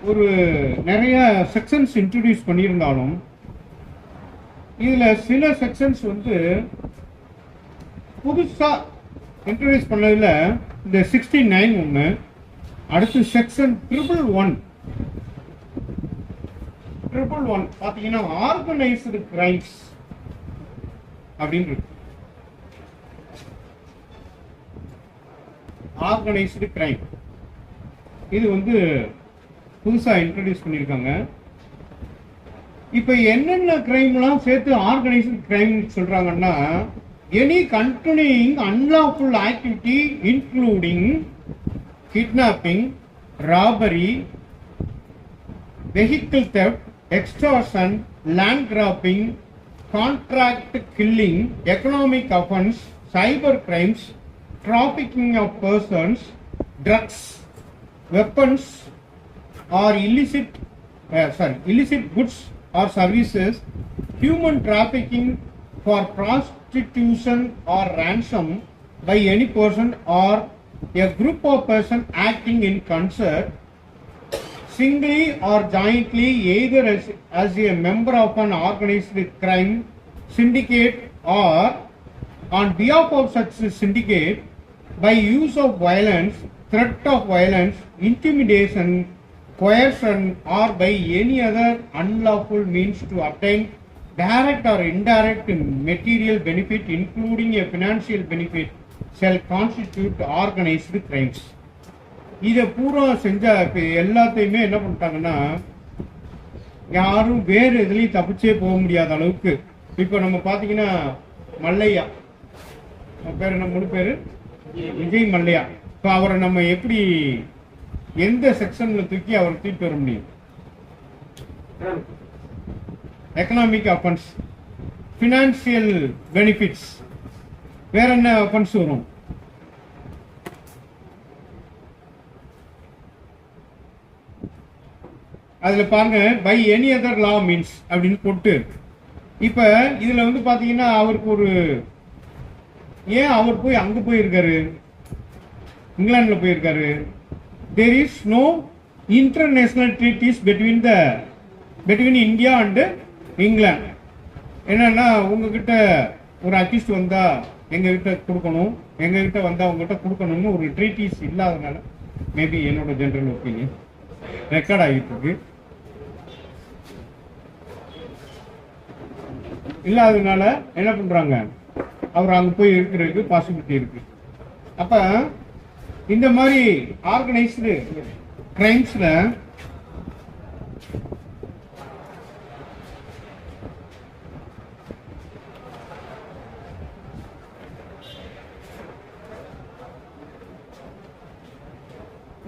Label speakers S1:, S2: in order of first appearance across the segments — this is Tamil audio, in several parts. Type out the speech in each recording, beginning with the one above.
S1: ஒரு நிறைய செக்ஷன்ஸ் இன்ட்ரடியூஸ் பண்ணியிருந்தாலும் இதில் சில செக்ஷன்ஸ் வந்து புதுசாக இன்ட்ரடியூஸ் பண்ணதில் இந்த 69 ஒன்று, அடுத்து செக்ஷன் 111 பார்த்தீங்கன்னா ஆர்கனைஸ்டு கிரைம்ஸ் அப்படின்னு இருக்கு. ஆர்கனைஸ்டு கிரைம் இது வந்து புதுசாக இன்ட்ரடியூஸ் பண்ணியிருக்காங்க. இப்போ என்னென்ன கிரைம்லாம் சேர்த்து ஆர்கனைஸ்டு கிரைம் சொல்றாங்கன்னா, any continuing unlawful activity including kidnapping, robbery, vehicle theft, extortion, land grabbing, contract killing, economic offence, cyber crimes, trafficking of persons, drugs, weapons, or illicit goods or services, human trafficking for prostitution or ransom by any person or a group of persons acting in concert, singly or jointly, either as a member of an organized crime syndicate or on behalf of such syndicate, by use of violence, threat of violence, intimidation, coercion, or by any other unlawful means to obtain direct or indirect material benefit, including a financial benefit, shall constitute organized crimes. இதை பூரா செஞ்சா இப்போ எல்லாத்தையுமே என்ன பண்ணிட்டாங்கன்னா, யாரும் வேறு எதுலையும் தப்பிச்சே போக முடியாத அளவுக்கு. இப்போ நம்ம பார்த்தீங்கன்னா மல்லையா பேர் என்ன, முழு பேர் விஜய் மல்லையா. இப்போ அவரை நம்ம எப்படி எந்த செக்ஷன்ல தூக்கி அவரை தூக்கி வர முடியும்? எக்கனாமிக் அஃபென்ஸ், ஃபினான்சியல் பெனிஃபிட்ஸ், வேற என்ன அஃபென்ஸ் வரும்? அதுல பாருங்க, by any other law means அப்படின்னு போட்டு. இப்ப இதுல வந்து பாத்தீங்கன்னா அவருக்கு ஒரு, ஏன் அவர் போய் அங்க போயிருக்காரு, இங்கிலாந்துல போயிருக்காரு? There is no international treaties between India and England. என்னன்னா, உங்ககிட்ட ஒரு அக்யூஸ்ட் வந்தா எங்க கிட்ட கொடுக்கணும், எங்க கிட்ட வந்தா உங்ககிட்ட கொடுக்கணும்னு ஒரு ட்ரீட்டிஸ் இல்லாதனால, மேபி என்னோட ஜெனரல் ஒப்பீனியன், ரெக்கார்ட் ஆகிட்டு இருக்கு, இல்லாதனால என்ன பண்றாங்க, அவர் அங்க போய் இருக்கிறதுக்கு பாசிபிலிட்டி இருக்கு. அப்ப இந்த மாதிரி ஆர்கனைஸ்டு கிரைம்ஸ்ல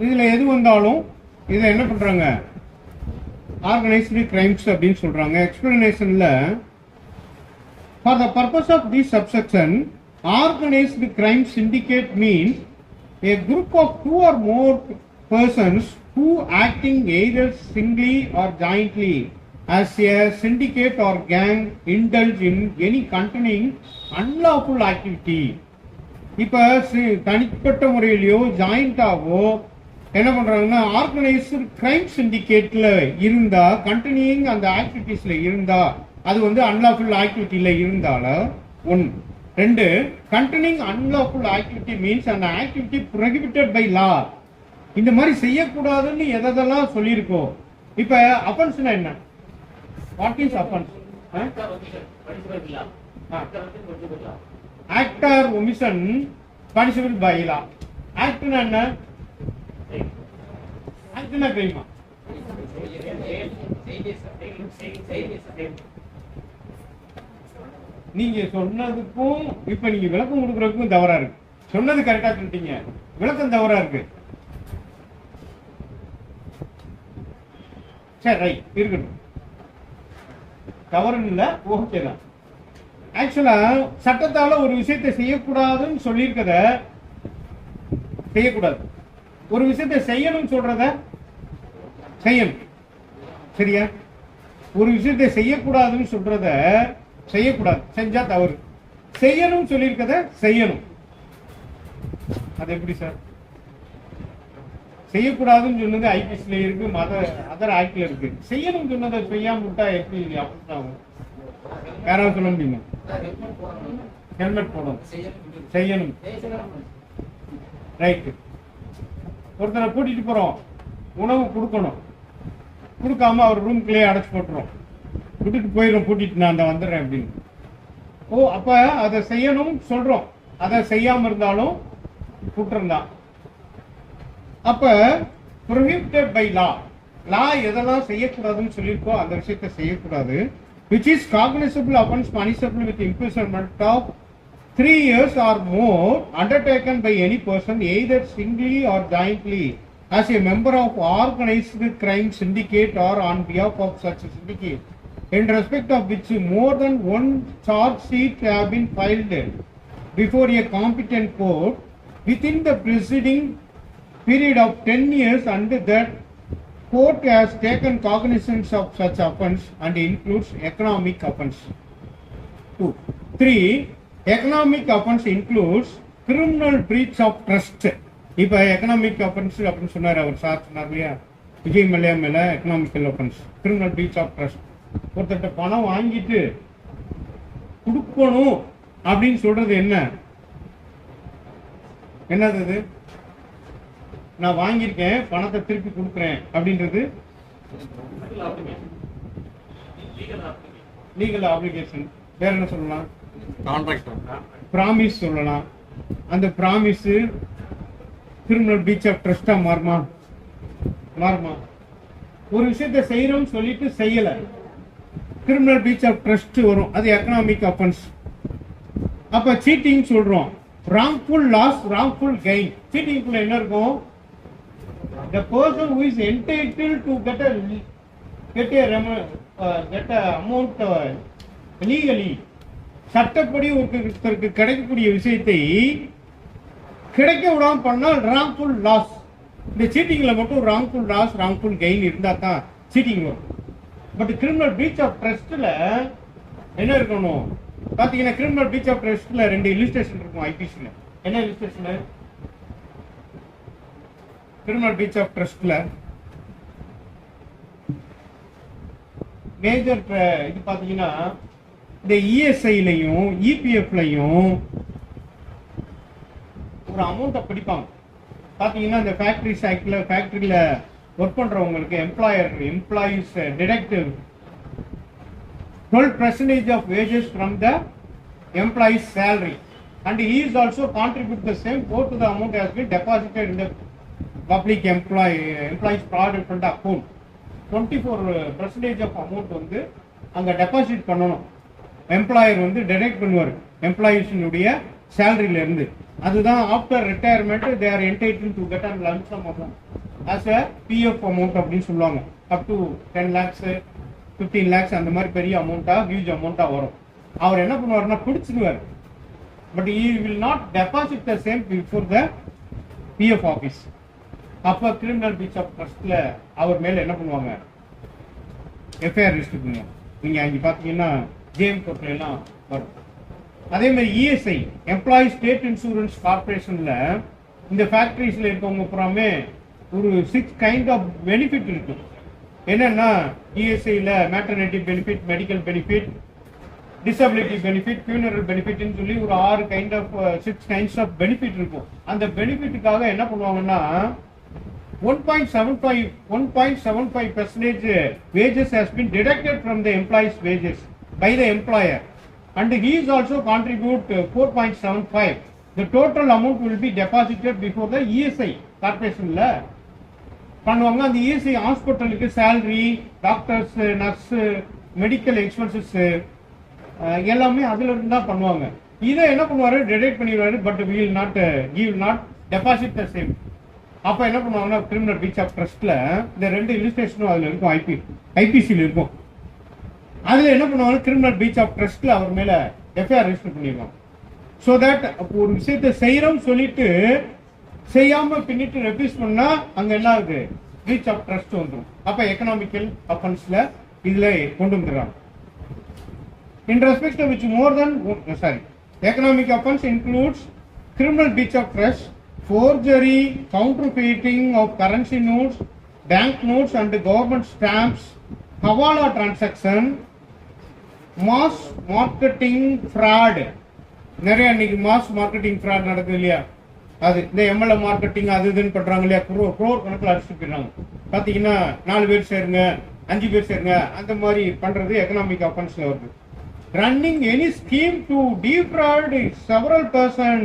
S1: இதுல எது வந்தாலும் இதை என்ன பண்றாங்க, ஆர்கனைஸ்டு கிரைம்ஸ் அப்படின்னு சொல்றாங்க. எக்ஸ்பிளனேஷன்ல, for the purpose of this subsection, organized crime syndicate means a group of two or more persons who acting either singly or jointly as a syndicate or gang indulge in any continuing unlawful activity. இப்ப தனிப்பட்ட முறையிலயோ ஜாயிண்டாவோ என்ன பண்றாங்கன்னா, ஆர்கனைஸ்டு கிரைம் சிண்டிகேட்ல இருந்தா, கண்டினியூங் அந்த ஆக்டிவிட்டிஸ்ல இருந்தா, அது வந்து அன்லாஃபுல் ஆக்டிவிட்டியில இருந்தால ஒன்று. ரெண்டு, கண்டினியூங் அன்லாஃபுல் ஆக்டிவிட்டி மீன்ஸ் அந்த ஆக்டிவிட்டி ப்ரோஹிபிட்டட் பை லா. இந்த மாதிரி செய்யக்கூடாதுன்னு எதெல்லாம் சொல்லியிருக்கோம். இப்ப அஃபென்ஸ்னா என்ன? What is offence? Act or omission punishable by law. ஆக்ட்னா என்ன? ஆக்ட்னா கிரைமா? நீங்க சொன்னதுக்கும் இப்ப நீங்க விளக்கம் கொடுக்கறதுக்கும் தவறா இருக்கு. சொன்னது கரெக்டா சொல்லிட்டீங்க, விளக்கம் தவறா இருக்கு. சரி, ரைட், இருக்கட்டும், தவறு இல்ல, ஓகே தான். ஆக்சுவலா சட்டத்தால ஒரு விஷயத்தை செய்யக்கூடாதுன்னு சொல்லியிருக்கத செய்யக்கூடாது, ஒரு விஷயத்தை செய்யணும்னு சொல்றத செய்யணும். சரியா? ஒரு விஷயத்தை செய்யக்கூடாதுன்னு சொல்றத செய்யக்கூடாது, செஞ்சா தவறு. செய்யணும் சொல்லியிருக்கத செய்யணும். அது எப்படி சார்? செய்யக்கூடாதுன்னு சொன்னது ஐபிஎஸ்ல இருக்கு, அதர் ஆக்ட்ல இருக்கு. செய்யணும் சொன்னதை செய்யாம விட்டா எப்படி ஆகும்? யாராவது சொல்ல முடியுமா? ஹெல்மெட் போடணும், செய்யணும். ரைட்டு. ஒருத்தரை கூட்டிட்டு போறோம், உணவு கொடுக்கணும், கொடுக்காம அவர் ரூம்குள்ளேயே அடைச்சு போட்டுரும், விட்டுட்டு போயிடும், கூட்டிட்டு நான் அந்த வந்துடுறேன் அப்படின்னு. ஓ, அப்ப அதை செய்யணும் சொல்றோம், அதை செய்யாம இருந்தாலும் குற்றம் தான். அப்ப prohibited by law, லா எதெல்லாம் செய்யக்கூடாதுன்னு சொல்லியிருக்கோ அந்த விஷயத்தை செய்யக்கூடாது. which is cognizable offense punishable with imprisonment of 3 years or more undertaken by any person either singly or jointly as a member of organized crime syndicate or on behalf of such a syndicate, in respect of which more than one charge sheet have been filed before a competent court within the preceding period of 10 years, and that court has taken cognizance of such offence and includes economic offence. 2. 3. Economic offence includes criminal breach of trust. இப்ப எக்கனாமிக் அஃபென்ஸ் அப்படின்னு சொன்னார் அவர், சார் சொன்னார் இல்லையா, விஜய் மல்லையா மேல economical offence, criminal breach of trust. ஒருத்தட்ட பணம் வாங்கிட்டு கொடுக்கணும் அப்படின்னு சொல்றது என்னது? நான் வாங்கியிருக்கேன், பணத்தை திருப்பி கொடுக்குறேன் அப்படின்றது லீகல் ஆப்ளிகேஷன். வேற என்ன சொல்லலாம்? கான்ட்ராக்ட், ப்ராமிஸ் சொல்லலாம். அந்த ப்ராமிஸ் கிரிமினல் பிரீச் ஆஃப் ட்ரஸ்டா மாறுமா? ஒரு விஷயத்தை செய்யறோம்னு சொல்லிட்டு செய்யல, கிரிமினல் பிரீச் ஆஃப் ட்ரஸ்ட் வரும், அது எக்கனாமிக் அஃபென்ஸ். அப்ப சீட்டிங் சொல்றோம், wrongful loss, wrongful gain. சீட்டிங்குள்ள என்ன இருக்கும்? The person who is entitled to get a amount legally, சட்டப்படி ஒருத்தருக்கு கிடைக்கக்கூடிய விஷயத்தை கிடைக்க விடாம பண்ணால் wrongful loss. இந்த சீட்டிங்ல மட்டும் wrongful loss, wrongful gain இருந்தா தான் சீட்டிங் வரும். பட் கிரிமினல் பிரீச் ஆஃப் ட்ரஸ்ட்ல என்ன இருக்கணும் பாத்தீங்கன்னா, கிரிமினல் பிரீச் ஆஃப் ட்ரஸ்ட்ல 2 இல்லுஸ்ட்ரேஷன் இருக்கும் ஐபிசில. என்ன இல்லுஸ்ட்ரேஷன்? கிரிமினல் பிரீச் ஆஃப் ட்ரஸ்ட்ல மேஜர் இது பாத்தீங்கன்னா, இந்த இஎஸ்ஐலையும் இபிஎஃப்லையும் ஒரு அமௌண்ட்டை பிடிப்பாங்க. பாத்தீங்கன்னா இந்த ஃபேக்டரிஸ் ஆக்ட்ல ஃபேக்டரியில ஒர்க் பண்றவங்களுக்கு employees deductive 12% of wages from the employee's salary, and he is also contribute the same both to the amount has been deposited in the public employees provident fund account. 24% of amount வந்து அங்க டெபாசிட் பண்ணணும். எம்ப்ளாயர் வந்து டிடக்ட் பண்ணுவார் எம்ப்ளாயிஸினுடைய சேலரியில இருந்து. அதுதான் after retirement they are entitled to get and lump sum amount as a PF amount அப்படின்னு சொல்லுவாங்க. அப் டு 10 lakhs 15 lakhs அந்த மாதிரி பெரிய அமௌண்ட்டா, ஹியூஜ் அமௌண்ட்டா வரும். அவர் என்ன பண்ணுவாருன்னா பிடிச்சிடுவார், but he will not deposit the same before the PF office. அப்ப கிரிமினல் பிரீச் ஆஃப் ட்ரஸ்ட்ல அவர் மேல என்ன பண்ணுவாங்க? எஃப்ஐஆர் ரெஜிஸ்டர் பண்ணுவாங்க. நீங்க அங்க பாத்தீங்கன்னா ஜேஎம் கோர்ட்ல எல்லாம் வரும். அதே மாதிரி இஎஸ்ஐ எம்ப்ளாயி ஸ்டேட் இன்சூரன்ஸ் கார்பரேஷன்ல இந்த ஃபேக்டரிஸ்ல இருக்கவங்க புறாமே ஒரு 6 கைண்ட் ஆஃப் பெனிஃபிட் இருக்கு. என்னன்னா இஎஸ்ஐல maternity benefit, medical benefit, disability benefit, funeral பெனிஃபிட்னு சொல்லி ஒரு 6 kind of 6 kinds of benefit இருக்கும். அந்த பெனிஃபிட்டுக்காக என்ன பண்ணுவாங்கன்னா 1.75% wages has been deducted from the employee's wages by the employer, and he is also contribute 4.75. The total amount will be deposited before the ESI corporation la பண்ணுவாங்க. அந்த இஎஸ்ஐ ஹாஸ்பிட்டலுக்கு salary, doctors, nurse, medical expenses எல்லாமே அதுல இருந்து தான் பண்ணுவாங்க. இதை என்ன பண்ணுவாரு? டிடக்ட் பண்ணிடுவாரு, but will not deposit the same. அப்ப என்ன பண்ணுவாங்கன்னா கிரிமினல் பிரீச் ஆஃப் ட்ரஸ்ட்ல இந்த 2 இல்லுஸ்ட்ரேஷனும் அதுல இருக்கும், ஐபிசில இருக்கும். அதுல என்ன பண்ணுவாங்க? கிரிமினல் பிரீச் ஆஃப் ட்ரஸ்ட்ல அவர் மேல எஃப்ஐஆர் ரெஜிஸ்டர் பண்ணிடுவாங்க. சோ தட் ஒரு விஷயத்தை செய்யறோம் சொல்லிட்டு செய்யாம பின்னிட்டு ரெஃப்யூஸ் பண்ணா அங்க என்ன ஆகுது? பிரீச் ஆஃப் ட்ரஸ்ட் வந்துடும். அப்ப எக்கனாமிக்கல் அஃபென்ஸ்ல இதுல கொண்டு வந்துடுறாங்க. In respect of which more than economic offense includes criminal breach of trust, forgery, counterfeiting of currency notes, bank notes and government stamps, hawala transaction, mass marketing fraud. நிறைய இன்னைக்கு மாஸ் மார்க்கெட்டிங் ஃப்ராட் நடக்குது இல்லையா, அது இந்த எம்எல்ஏ மார்க்கெட்டிங் அது இதுன்னு பண்றாங்க இல்லையா, குரோர் கணக்கில் அடிச்சுட்டு போயிடுறாங்க. பார்த்தீங்கன்னா 4 பேர் சேருங்க, 5 பேர் சேருங்க, அந்த மாதிரி பண்றது எக்கனாமிக் அஃபென்ஸ்ல வருது. Running any scheme to defraud several person,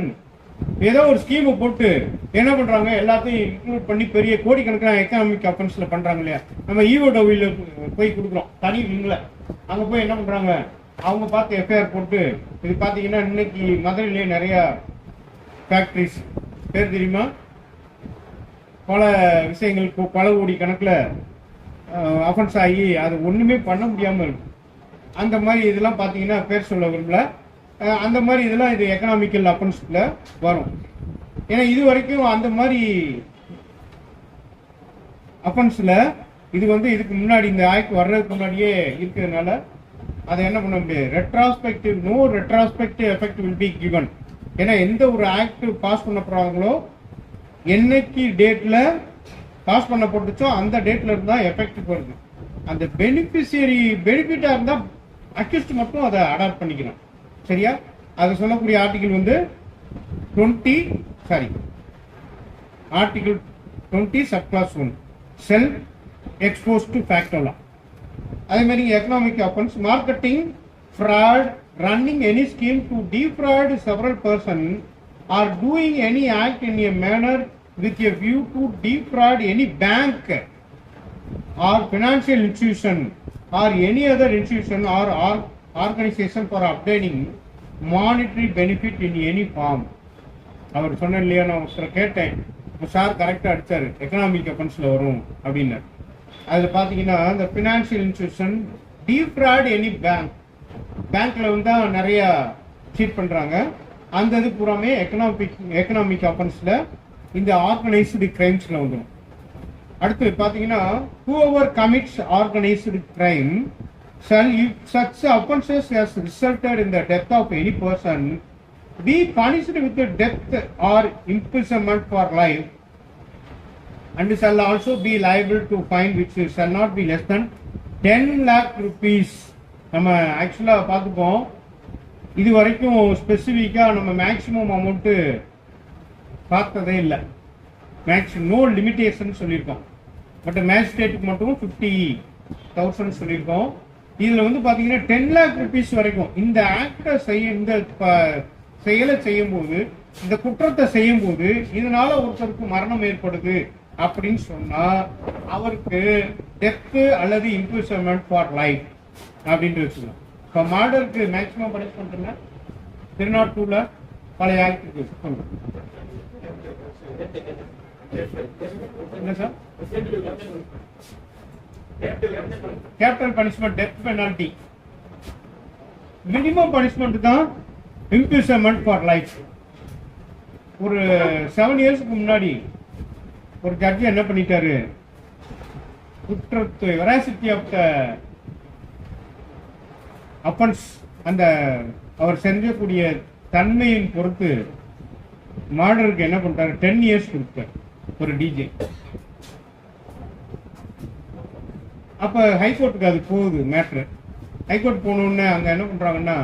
S1: ஏதோ ஒரு ஸ்கீம் போட்டு என்ன பண்றாங்க, எல்லாத்தையும் இன்க்ளூட் பண்ணி பெரிய கோடிக்கணக்கான எக்கனாமிக் அஃபென்ஸ்ல பண்றாங்க இல்லையா. நம்ம ஈவோடோவில போய் கொடுக்குறோம் தனி விங்ல, அங்க போய் என்ன பண்றாங்க, அவங்க பார்த்து எஃப்ஐஆர் போட்டு, இது பாத்தீங்கன்னா இன்னைக்கு மதுரையிலேயே நிறைய ஃபேக்டரிஸ் பேர் தெரியுமா, பல விஷயங்களுக்கு பல கோடி கணக்கில் அஃபென்ஸ் ஆகி அது ஒண்ணுமே பண்ண முடியாம இருக்கு. அந்த மாதிரி இதெல்லாம் பாத்தீங்கன்னா பேர் சொல்ல விரும்பல, அந்த மாதிரி இதெல்லாம் இது எக்கனாமிக்கல் அஃபென்ஸ்ல வரும். ஏன்னா இது வரைக்கும் அந்த மாதிரி அஃபென்ஸ்ல இது இதுக்கு முன்னாடி இந்த ஆக்ட் வர்றதுக்கு முன்னாடியே இருக்கிறதுனால அதை என்ன பண்ண முடியாது. Retrospective, no retrospective effect will be given. ஏன்னா எந்த ஒரு ஆக்ட் பாஸ் பண்ண போறாங்களோ, என்னைக்கு டேட்ல பாஸ் பண்ணப்பட்டுச்சோ அந்த டேட்ல இருந்தா எஃபெக்ட் வருது. அந்த பெனிஃபிஷியரி பெனிஃபிட்டா இருந்தா அக்யூஸ்ட் மட்டும் அதை அடாப்ட் பண்ணிக்கணும். சரியா? அது சொல்லக்கூடிய article article 20 subclause 1 self expose to ஃபேக்டோலா. அதே மாதிரி economic offence marketing fraud, running any scheme to defraud several person or doing any act in a manner with a view to defraud any bank or financial institution or any other institution or organization for obtaining monetary benefit in any form. அவர் சொன்ன இல்லையா, நான் ஒருத்தர் கேட்டேன், சார் கரெக்டா அடிச்சாரு, எக்கனாமிக் அஃபென்ஸ்ல வரும் அப்படின்னு. அதுல பாத்தீங்கன்னா இந்த பினான்சியல் இன்ஸ்டிடியூஷன் டிஃப்ராட் எனி பேங்க்ல தான் நிறைய சீட் பண்றாங்க, அந்த இது பூராமே எக்கனாமிக் அஃபென்ஸ்ல இந்த ஆர்கனைஸ்டு கிரைம்ஸ்ல வந்துடும். அடுத்து பாத்தீங்கன்னா whoever commits organized crime shall, if such offenses has resulted in the death of any person, be punished with death or imprisonment for life, and shall also be liable to fine which shall not be less than 10 lakh rupees. நம்ம ஆக்சுவலா பார்த்துப்போம், இது வரைக்கும் ஸ்பெசிஃபிக்கா நம்ம மேக்சிமம் அமௌண்ட் பார்த்ததே இல்லை. நோ லிமிடேஷன் சொல்லியிருக்கோம். பட் மேஜிஸ்ட்ரேட்டுக்கு மட்டும் 50,000 சொல்லியிருக்கோம். இதுல பாத்தீங்கன்னா 10 lakh rupees வரைக்கும் இந்த ஆக்டை இந்த செயலை செய்யும் போது, இந்த குற்றத்தை செய்யும் போது இதனால ஒருத்தருக்கு மரணம் ஏற்படுது அப்படின்னு சொன்னா அவருக்கு டெத் அல்லது இம்ப்ரிசன்மெண்ட் ஃபார் லைஃப் அப்படின்னு வச்சுக்கலாம். இப்போ மர்டருக்கு மேக்சிமம் பனிஷ்மெண்ட் என்ன, 302ல பழைய ஆக்டுக்கு என்ன sir, capital punishment death penalty. Minimum punishment தான் இம்ப்ரிசன்மெண்ட் ஃபார் லைஃப். ஒரு 7 இயர்ஸ்க்கு முன்னாடி ஒரு ஜட்ஜி என்ன பண்ணிட்டாரு, குற்றத்தை வெராசிட்டி ஆஃப் த அஃபென்ஸ், அந்த அவர் செஞ்சக்கூடிய தன்மையின் பொறுத்து மர்டருக்கு என்ன பண்ணிட்டாரு, 10 இயர்ஸ் கொடுத்தார் ஒரு டிஜே. அப்ப ஹைகோர்ட்டுக்கு அது போகுது மேட்ரு. ஹைகோர்ட் போனோடனே அங்க என்ன பண்றாங்கன்னா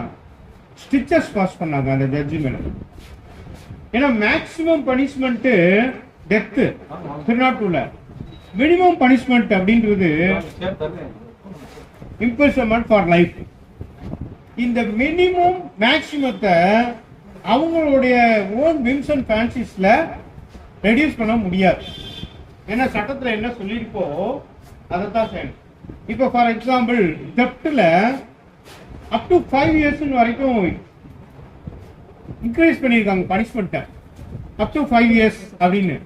S1: ஸ்டிச்சஸ் பாஸ் பண்ணாங்க அந்த ஜட்ஜி மேல. ஏன்னா மேக்சிமம் பனிஷ்மெண்ட் டெத் 302ல, மினிமம் பனிஷ்மெண்ட் அப்படின்றது இம்ப்ரிசன்மெண்ட் ஃபார் லைஃப். இந்த மினிமம் மேக்சிமத்தை அவங்களுடைய ஓன் விம்ஸ் அண்ட் ஃபேன்சிஸ்ல ரெடியூஸ் பண்ண முடியாது. ஏன்னா சட்டத்துல என்ன சொல்லியிருக்கோ அதைத்தான் செய்யணும். இப்போ ஃபார் எக்ஸாம்பிள் தெஃப்ட்ல அப் டு 5 years வரைக்கும் இன்க்ரீஸ் பண்ணியிருக்காங்க பனிஷ்மெண்ட்டை, அப் டு 5 years அப்படின்னு.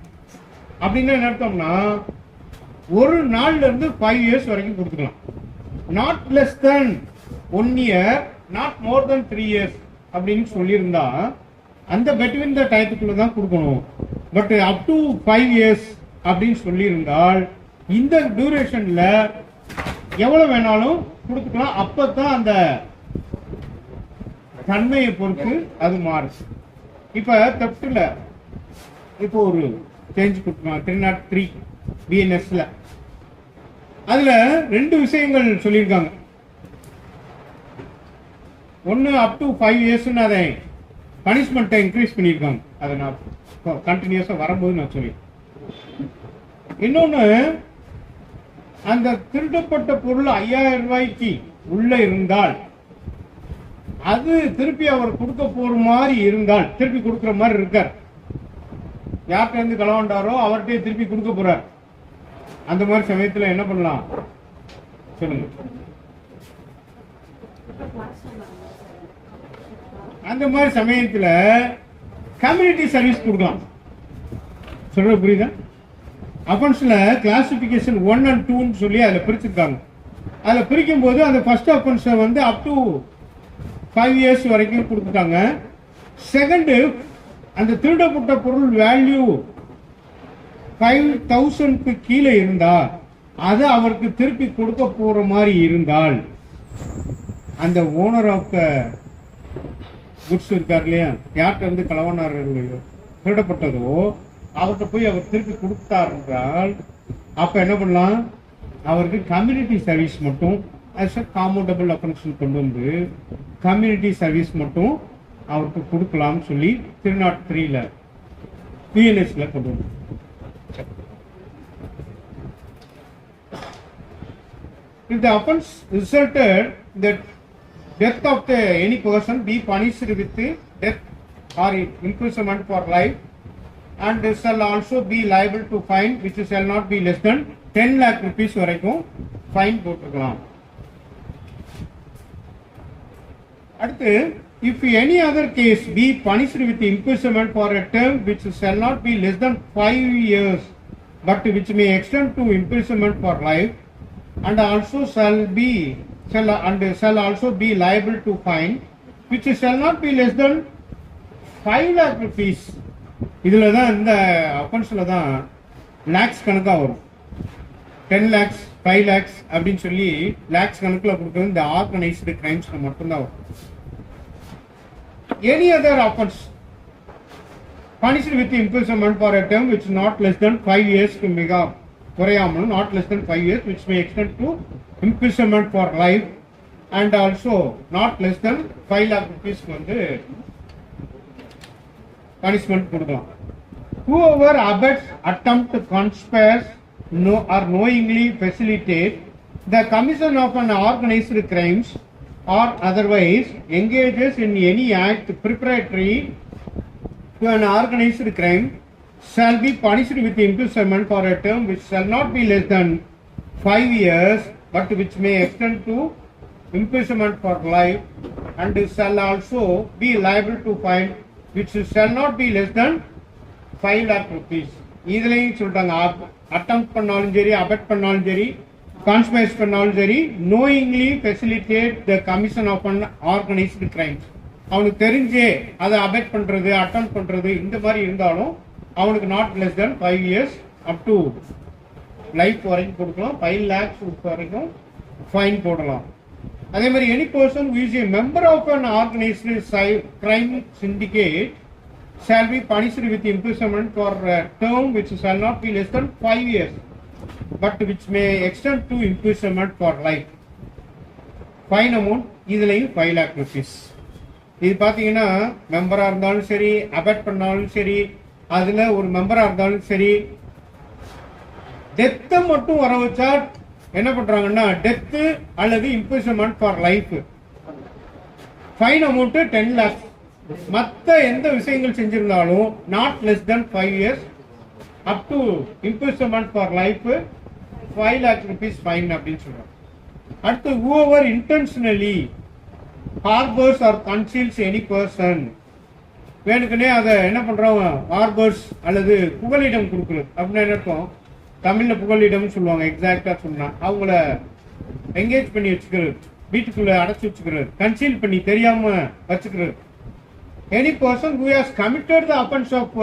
S1: அப்படின்னா என்ன அர்த்தம்னா ஒரு நாள்ல இருந்து 5 years வரைக்கும் கொடுத்துக்கலாம். Not less than 1 year, not more then 3 years அப்படின்னு சொல்லியிருந்தா அந்த பெட்வீன் த டயத்துக்குள்ள தான் கொடுக்கணும். பட் அப் டு 5 years அப்படின்னு சொல்லியிருந்தால் இந்த டியூரேஷன்ல எவ்வளவு வேணாலும் கொடுத்துக்கலாம். அப்பதான் அந்த தன்மையை பொறுத்து அது மாறுது. இப்ப தெஃப்ட்ல இப்போ ஒரு சேஞ்ச் கொடுத்துருக்காங்க 303 பிஎன்எஸ்ல. அதுல ரெண்டு விஷயங்கள் சொல்லியிருக்காங்க. ஒன்னு அப் டு 5 இயர்ஸ்ன்னு அதை பனிஷ்மெண்ட்டை இன்க்ரீஸ் பண்ணியிருக்காங்க. அதை நான் கண்டினியூஸா வரும்போது நான் சொல்லி. இன்னொன்னு, அந்த திருடப்பட்ட பொருள் 5000 ரூபாய்க்கு உள்ள இருந்தால் அது திருப்பி அவர் கொடுக்க போற மாதிரி இருந்தால், திருப்பி கொடுக்குற மாதிரி இருக்கார், யார்கிட்ட இருந்து களவாண்டாரோ அவர்கிட்ட திருப்பி கொடுக்க போறார், அந்த மாதிரி சமயத்துல என்ன பண்ணலாம் சொல்லுங்க. அந்த மாதிரி சமயத்துல கம்யூனிட்டி சர்வீஸ் கொடுக்கலாம். சொல்ற புரியுதா? அஃபென்ஸ்ல கிளாசிபிகேஷன் 1 and 2 சொல்லி அதுல பிரிச்சிருக்காங்க. அதுல பிரிக்கும் போது அந்த ஃபர்ஸ்ட் அஃபென்ஸ் வந்து அப் டு 5 இயர்ஸ் வரைக்கும் கொடுத்துட்டாங்க. செகண்ட், அந்த திருடப்பட்ட பொருள் வேல்யூ 5000க்கு கீழே இருந்தா அது அவருக்கு திருப்பி கொடுக்க போற மாதிரி இருந்தால், அந்த ஓனர் ஆஃப் த குட்ஸ் இருக்கார் இல்லையா, யார்கிட்ட இருந்து களவானார் திருடப்பட்டதோ அவர்கிட்ட போய் அவர் திருப்பி கொடுத்தார் என்றால், அப்ப என்ன பண்ணலாம், அவருக்கு கம்யூனிட்டி சர்வீஸ் மட்டும் as a commutable offense கொண்டு வந்து கம்யூனிட்டி சர்வீஸ் மட்டும் அவருக்கு கொடுக்கலாம் சொல்லி 303ல பிஎன்எஸ்ல கொண்டு வந்து. If the offense resulted that death of the any person be punished with death or imprisonment for life, and shall also be liable to fine which shall not be less than 10 lakh rupees வரைக்கும் ஃபைன் போட்டுக்கலாம். அடுத்து, if any other case be punished with imprisonment for a term which shall not be less than 5 years but which may extend to imprisonment for life, and also shall also be liable to fine which shall not be less than 5 lakh rupees. இதுல தான் இந்த அஃபென்ஸ்ல தான் லாக்ஸ் கணக்கா வரும். 10 lakhs 5 lakhs அப்படின்னு சொல்லி லாக்ஸ் கணக்குல கொடுக்கிறது இந்த ஆர்கனைஸ்டு கிரைம்ஸ்ல மட்டும்தான் வரும். Any other offense punished with imprisonment for a term which not less than 5 years க்கு மிக குறையாமல் not less than 5 years which may extend to imprisonment for life and also not less than 5 lakh rupees வந்து punishment கொடுக்கலாம். Whoever abets, attempt, conspires or knowingly facilitate the commission of an organized crimes or otherwise engages in any act preparatory to an organized crime shall be punished with imprisonment for a term which shall not be less than 5 years but which may extend to imprisonment for life and shall also be liable to fine which shall not be less than 5 lakh rupees. இதுலயும் சொல்றாங்க, அட்டெம்ப்ட் பண்ணாலும் சரி, அபெட் பண்ணாலும் சரி, கான்ஸ்பைஸ் பண்ணாலும் சரி, knowingly facilitate the commission of an organized crimes, அவனுக்கு தெரிஞ்சே அதை அபெட் பண்றது, அட்டெம்ப்ட் பண்றது, இந்த மாதிரி இருந்தாலும் அவனுக்கு not less than 5 years up to life வரைக்கும் கொடுக்கலாம், 5 lakhs வரைக்கும் ஃபைன் போடலாம். அதே மாதிரி any person who is a member of an organized crime syndicate shall be punished with imprisonment for a term which shall not be less than 5 years but which may extend to imprisonment for life. Fine amount இதுலயும் 5 lakh rupees. இது பாத்தீங்கன்னா மெம்பரா இருந்தாலும் சரி, அபெட் பண்ணாலும் சரி, அதுல ஒரு மெம்பரா இருந்தாலும் சரி, டெத் மட்டும் வர வச்சா என்ன பண்றாங்கன்னா டெத் அல்லது imprisonment for life. Fine amount 10 lakhs. மற்ற எந்த விஷயங்கள் செஞ்சிருந்தாலும் not less than 5 years up to imprisonment for life 5 lakh rupees fine அப்படின்னு சொல்றாங்க. அடுத்து, whoever intentionally harbors or conceals any person, வேணுக்குனே அதை என்ன பண்றவங்க ஹார்பர்ஸ் அல்லது புகலிடம் கொடுக்குறது அப்படின்னு என்ன அர்த்தம், தமிழ்ல புகலிடம் சொல்லுவாங்க, எக்ஸாக்டா சொன்னா அவங்கள என்கேஜ் பண்ணி வச்சுக்கிறது, வீட்டுக்குள்ள அடைச்சு வச்சுக்கிறது, கன்சீல் பண்ணி தெரியாம வச்சுக்கிறது. Any person who has committed the offense of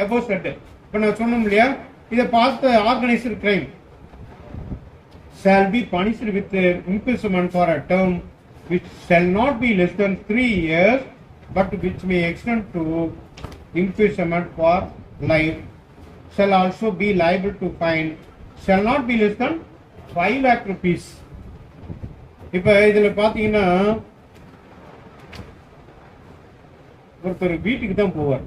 S1: above said, இப்ப நான் சொன்னோம் இல்லையா, இதை பார்த்த organised crime shall be punished with imprisonment for a term which shall not be less than 3 years but which may extend to imprisonment for life shall also be liable to fine shall not be less than 5 lakh rupees. இப்ப இதுல பாத்தீங்கன்னா ஒருத்தர் வீட்டுக்கு தான் போவார்,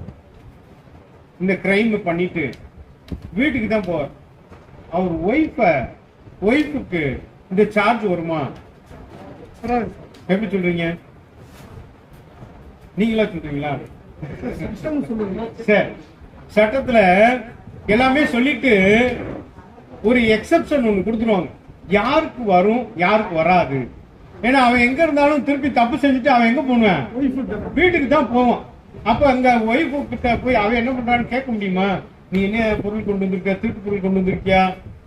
S1: இந்த கிரைம் பண்ணிட்டு வீட்டுக்கு தான் போவார். அவர் ஒய்ஃபுக்கு இந்த சார்ஜ் வருமா? எப்படி சொல்றீங்க? நீங்களா சொல்றீங்களா? சரி, சட்டத்துல எல்லாமே சொல்லிட்டு ஒரு எக்ஸெப்ஷன் ஒண்ணு கொடுத்துருவாங்க, யாருக்கு வரும் யாருக்கு வராது. ஏன்னா அவன் எங்க இருந்தாலும் திருப்பி தப்பு செஞ்சுட்டு அவன் எங்க போவான்? வீட்டுக்கு தான் போவான். அப்ப அங்க ஒய்ஃபு கிட்ட போய் அவன் என்ன பண்றான்னு கேட்க முடியுமா? நீ என்ன பொருள் கொண்டு வந்திருக்கியா, திருட்டு பொருள் கொண்டு வந்திருக்கியா,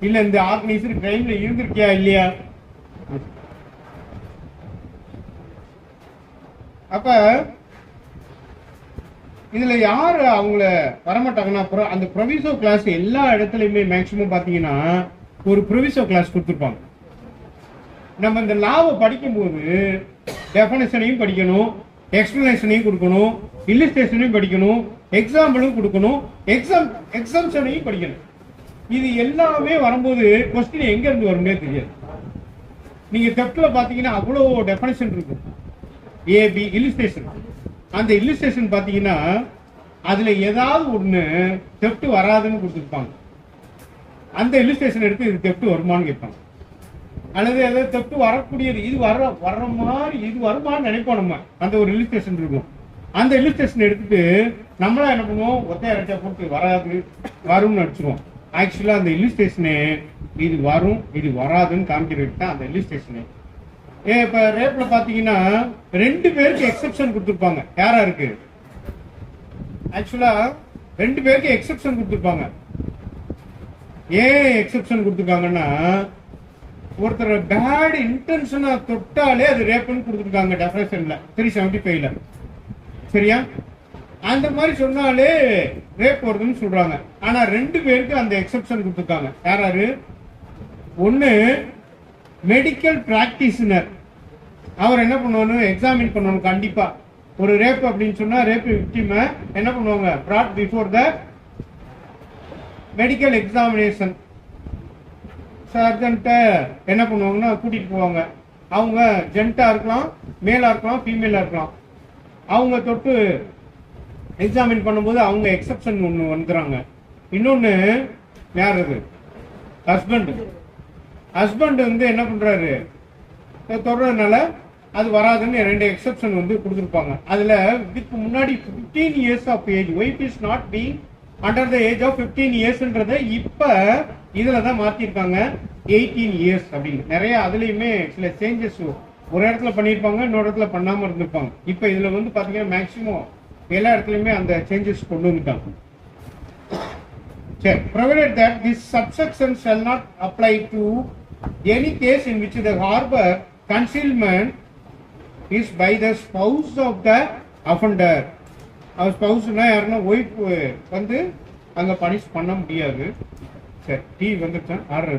S1: இல்ல இந்த ஆர்கனைசர் கிரைம்ல இருந்திருக்கியா இல்லையா? அப்ப இதுல யாரு அவங்கள வரமாட்டாங்கன்னா, அந்த ப்ரொவிசோ கிளாஸ் எல்லா இடத்துலயுமே மேக்சிமம் பாத்தீங்கன்னா ஒரு ப்ரொவிசோ கிளாஸ் கொடுத்துருப்பாங்க. நம்ம இந்த லாவை படிக்கும் போது டெஃபினேஷனையும் படிக்கணும், எக்ஸ்பிளனேஷனையும் கொடுக்கணும், இல்லஸ்ட்ரேஷனையும் படிக்கணும், எக்ஸாம்பிளும் கொடுக்கணும், எக்ஸாம்ஷனையும் படிக்கணும். இது எல்லாமே வரும்போது கொஸ்டின் எங்க இருந்து வரும்னே தெரியாது. நீங்க தெஃப்ட்ல பாத்தீங்கன்னா அவ்வளவு டெஃபினேஷன் இருக்கும், ஏபி இல்லஸ்ட்ரேஷன். அந்த இல்லஸ்ட்ரேஷன் பாத்தீங்கன்னா அதுல ஏதாவது ஒண்ணு தெஃப்ட் வராதுன்னு கொடுத்துருப்பாங்க. அந்த இல்லஸ்ட்ரேஷன் எடுத்து இது தெஃப்ட் வருமானு கேட்பாங்க. அல்லது ஏதாவது தெஃப்ட் வரக்கூடியது இது வர்ற மாதிரி இது வருமானு நினைப்போம். நம்ம அந்த ஒரு இல்லஸ்ட்ரேஷன் இருக்கும், அந்த இல்லஸ்ட்ரேஷன் எடுத்துட்டு நம்மளா என்ன பண்ணுவோம், ஒத்தையா ரெட்டா போட்டு வராது வரும்னு நடிச்சிருவோம். ஆக்சுவலா அந்த இல்லஸ்ட்ரேஷனே இது வரும் இது வராதுன்னு காமிக்கிறது தான் அந்த இல்லஸ்ட்ரேஷனே. இப்ப ரேப்ல பாத்தீங்கன்னா 2 பேருக்கு எக்ஸெப்ஷன் கொடுத்திருப்பாங்க. யாரா இருக்கு? ஆக்சுவலா 2 பேருக்கு எக்ஸெப்ஷன் கொடுத்திருப்பாங்க. ஏன் எக்ஸெப்ஷன் கொடுத்திருக்காங்கன்னா, ஒருத்தர் பேட் இன்டென்ஷனா தொட்டாலே அது ரேப்னு கொடுத்திருக்காங்க டெஃபினேஷன்ல 375ல. சரியா? அந்த மாதிரி சொன்னாலே ரேப் வருதுன்னு சொல்றாங்க. ஆனா 2 பேருக்கு அந்த எக்ஸெப்ஷன் கொடுத்திருக்காங்க. யாராரு? ஒன்னு மெடிக்கல் பிராக்டிஷனர், அவர் என்ன பண்ணுவாரு, எக்ஸாமின் பண்ணணும். கண்டிப்பா ஒரு ரேப் அப்படின்னு சொன்னா ரேப் விக்டிம் என்ன பண்ணுவாங்க, brought before the medical examination. சர்ஜன்ட்ட என்ன பண்ணுவாங்கன்னா கூட்டிட்டு போவாங்க. அவங்க ஜென்டா இருக்கலாம், மேலா இருக்கலாம், ஃபீமேலா இருக்கலாம். அவங்க தொட்டு எக்ஸாமின் பண்ணும்போது அவங்க எக்ஸெப்ஷன் ஒன்று வந்துடுறாங்க. இன்னொன்னு யார்? அது ஹஸ்பண்ட் வந்து என்ன பண்றாரு, தொடர்றதுனால அது வராதுன்னு 2 எக்ஸெப்ஷன் வந்து கொடுத்துருப்பாங்க. அதுல இதுக்கு முன்னாடி 15 years of age, wife is not being under the age of 15 yearsன்றத இப்ப இதுலதான் மாத்திருக்காங்க 18 years அப்படின்னு. நிறைய அதுலயுமே சில சேஞ்சஸ் ஒரு இடத்துல பண்ணிருப்பாங்க, இன்னொரு இடத்துல பண்ணாம இருந்திருப்பாங்க. இப்ப இதுல வந்து பாத்தீங்கன்னா மேக்சிமம் எல்லா இடத்துலயுமே அந்த சேஞ்சஸ் கொண்டு வந்துட்டாங்க. சரி, provided that this subsection shall not apply to any case in which the harbor concealment is by the spouse of the offender. அவர் ஸ்பவுஸ்னா யாருன்னா ஒய்ஃப் வந்து அங்க பனிஷ் பண்ண முடியாது. சரி, டீ வந்துருச்சா? ஆர்டர்